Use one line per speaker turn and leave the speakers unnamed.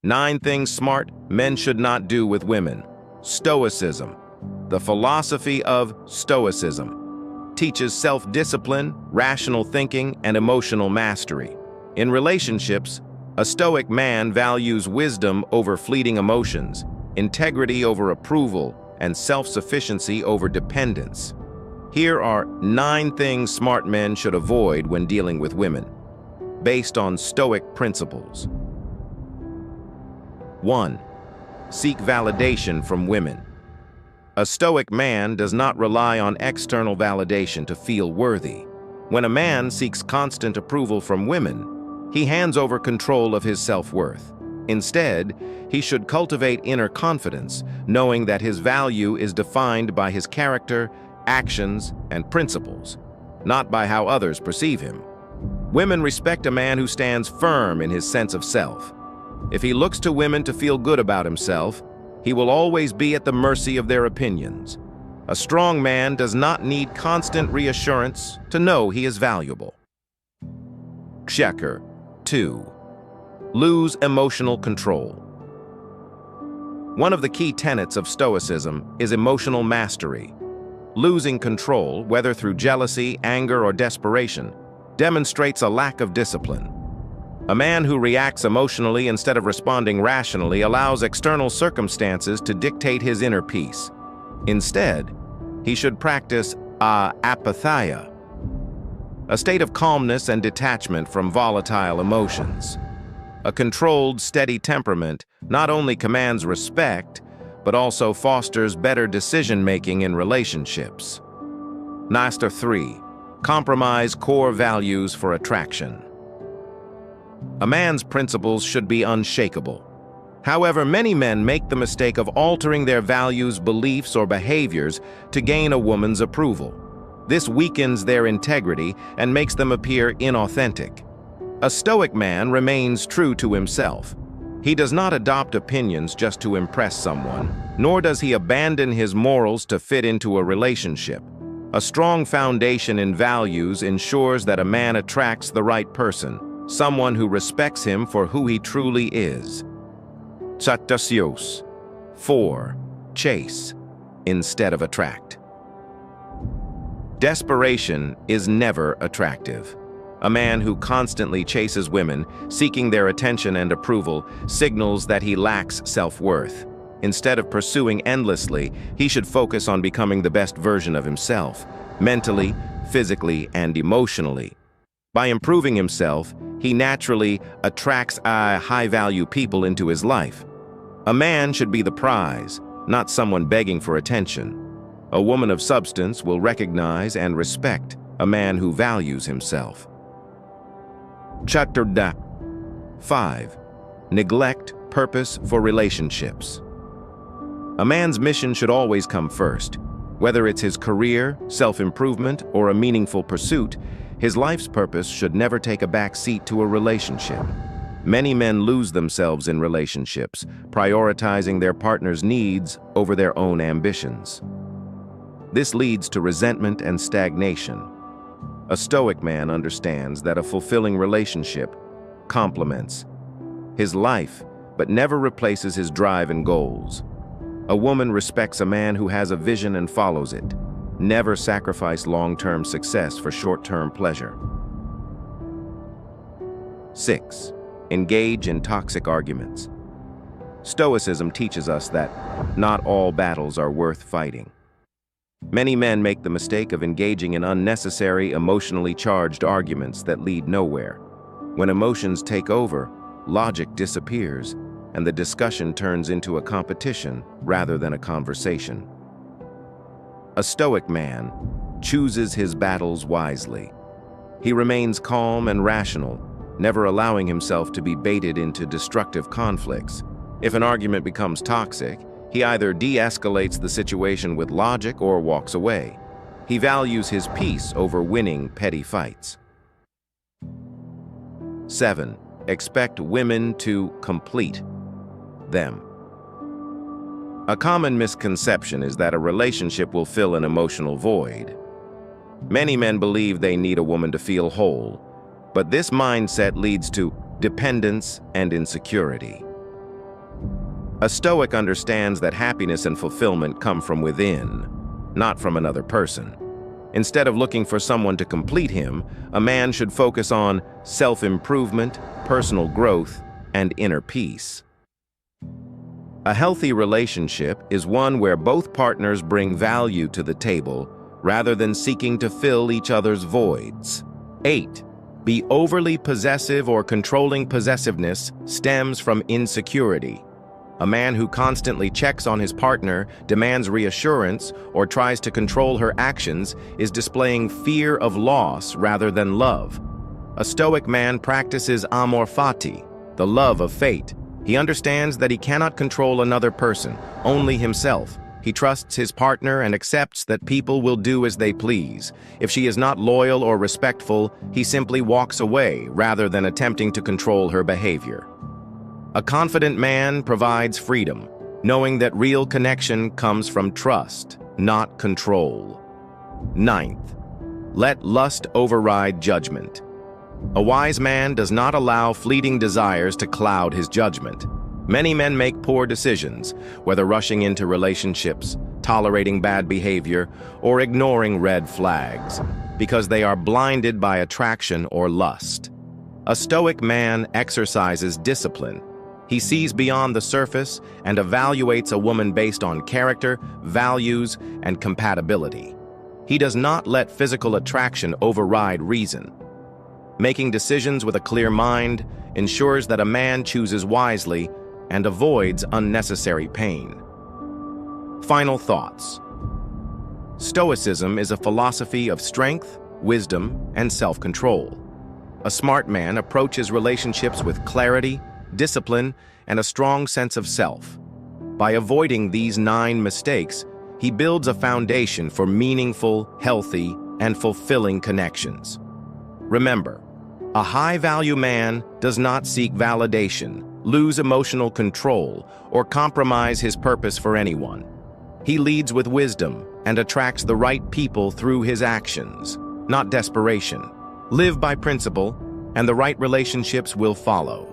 9 things smart men should not do with women. Stoicism. The philosophy of Stoicism teaches self-discipline, rational thinking, and emotional mastery. In relationships, a Stoic man values wisdom over fleeting emotions, integrity over approval, and self-sufficiency over dependence. Here are 9 things smart men should avoid when dealing with women, based on Stoic principles. 1. Seek validation from women. A Stoic man does not rely on external validation to feel worthy. When a man seeks constant approval from women, he hands over control of his self-worth. Instead, he should cultivate inner confidence, knowing that his value is defined by his character, actions, and principles, not by how others perceive him. Women respect a man who stands firm in his sense of self. If he looks to women to feel good about himself, he will always be at the mercy of their opinions. A strong man does not need constant reassurance to know he is valuable. Checker 2. Lose emotional control. One of the key tenets of Stoicism is emotional mastery. Losing control, whether through jealousy, anger, or desperation, demonstrates a lack of discipline. A man who reacts emotionally instead of responding rationally allows external circumstances to dictate his inner peace. Instead, he should practice apatheia, a state of calmness and detachment from volatile emotions. A controlled, steady temperament not only commands respect, but also fosters better decision-making in relationships. Master 3. Compromise core values for attraction. A man's principles should be unshakable. However, many men make the mistake of altering their values, beliefs, or behaviors to gain a woman's approval. This weakens their integrity and makes them appear inauthentic. A Stoic man remains true to himself. He does not adopt opinions just to impress someone, nor does he abandon his morals to fit into a relationship. A strong foundation in values ensures that a man attracts the right person, someone who respects him for who he truly is. Chatasios. 4. Chase instead of attract. Desperation is never attractive. A man who constantly chases women, seeking their attention and approval, signals that he lacks self-worth. Instead of pursuing endlessly, he should focus on becoming the best version of himself, mentally, physically, and emotionally. By improving himself, he naturally attracts high-value people into his life. A man should be the prize, not someone begging for attention. A woman of substance will recognize and respect a man who values himself. Chapter 5. Neglect purpose for relationships. A man's mission should always come first. Whether it's his career, self-improvement, or a meaningful pursuit, his life's purpose should never take a back seat to a relationship. Many men lose themselves in relationships, prioritizing their partner's needs over their own ambitions. This leads to resentment and stagnation. A Stoic man understands that a fulfilling relationship complements his life, but never replaces his drive and goals. A woman respects a man who has a vision and follows it. Never sacrifice long-term success for short-term pleasure. 6. Engage in toxic arguments. Stoicism teaches us that not all battles are worth fighting. Many men make the mistake of engaging in unnecessary, emotionally charged arguments that lead nowhere. When emotions take over, logic disappears, and the discussion turns into a competition rather than a conversation. A Stoic man chooses his battles wisely. He remains calm and rational, never allowing himself to be baited into destructive conflicts. If an argument becomes toxic, he either de-escalates the situation with logic or walks away. He values his peace over winning petty fights. 7. Expect women to complete them. A common misconception is that a relationship will fill an emotional void. Many men believe they need a woman to feel whole, but this mindset leads to dependence and insecurity. A Stoic understands that happiness and fulfillment come from within, not from another person. Instead of looking for someone to complete him, a man should focus on self-improvement, personal growth, and inner peace. A healthy relationship is one where both partners bring value to the table rather than seeking to fill each other's voids. 8. Be overly possessive or controlling. Possessiveness stems from insecurity. A man who constantly checks on his partner, demands reassurance, or tries to control her actions is displaying fear of loss rather than love. A Stoic man practices amor fati, the love of fate. He understands that he cannot control another person, only himself. He trusts his partner and accepts that people will do as they please. If she is not loyal or respectful, he simply walks away rather than attempting to control her behavior. A confident man provides freedom, knowing that real connection comes from trust, not control. 9th, let lust override judgment. A wise man does not allow fleeting desires to cloud his judgment. Many men make poor decisions, whether rushing into relationships, tolerating bad behavior, or ignoring red flags, because they are blinded by attraction or lust. A Stoic man exercises discipline. He sees beyond the surface and evaluates a woman based on character, values, and compatibility. He does not let physical attraction override reason. Making decisions with a clear mind ensures that a man chooses wisely and avoids unnecessary pain. Final thoughts. Stoicism is a philosophy of strength, wisdom, and self-control. A smart man approaches relationships with clarity, discipline, and a strong sense of self. By avoiding these 9 mistakes, he builds a foundation for meaningful, healthy, and fulfilling connections. Remember, a high-value man does not seek validation, lose emotional control, or compromise his purpose for anyone. He leads with wisdom and attracts the right people through his actions, not desperation. Live by principle, and the right relationships will follow.